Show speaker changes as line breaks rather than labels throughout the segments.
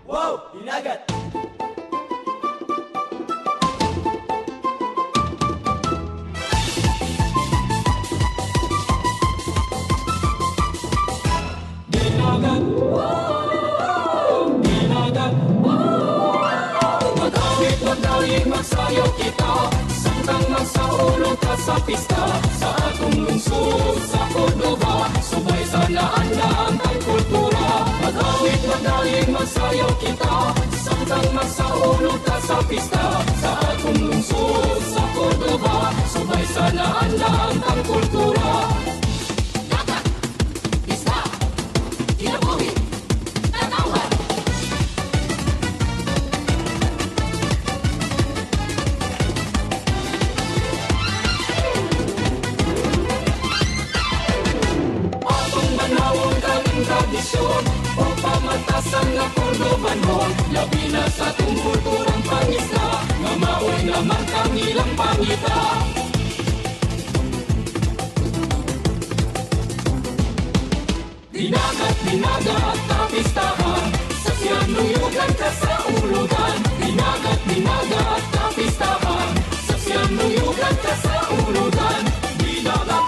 Wow! Hinagat! Hinagat! Wow! Hinagat! Wow! Magawit, magdayeg, magsayaw kita, samtang magsaulog ka sa pista, sa atong lungsod, sa Cordova, subay sa laan-laan ang kultura. Magawit, magdayeg, magsayaw kita, samtang magsaulog ka sa pista, sa atong lungsod, sa Cordova, subay sa laan-laan ang kultura. Dagat, pista, kinabuhi, tanawan. Atong manawag kaming tradisyon, o pamatasan nga Cordobanon, labi na sa itong kulturang pangisla, nga maoy naman kang ilang pangita. Dinagat, dinagat, tapistahan, sa siyanuyugan ka sa ulugan. Dinagat, dinagat, tapistahan, sa siyanuyugan ka sa ulugan. Dinagat.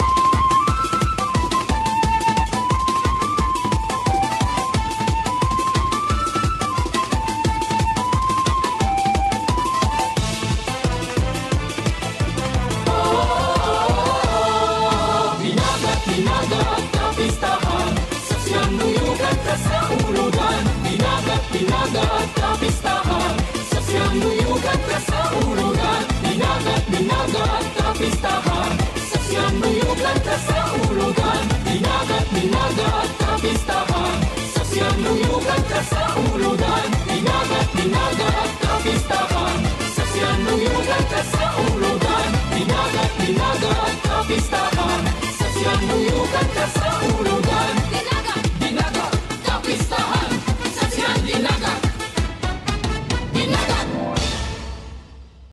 Dinagat, dinagat, tapistahan, sa siyanuyugan ka sa ulugan. Dinagat, dinagat, tapistahan, sa siyanuyugan ka sa ulugan. Dinagat, dinagat, tapistahan, sa siyanuyugan ka sa ulugan. Dinagat, dinagat, tapistahan, sa siyanuyugan ka sa ulugan. Dinagat, dinagat, tapistahan, sa siyanuyugan ka sa ulugan. Dinagat, dinagat, tapistahan, sa siyanuyugan ka sa ulugan.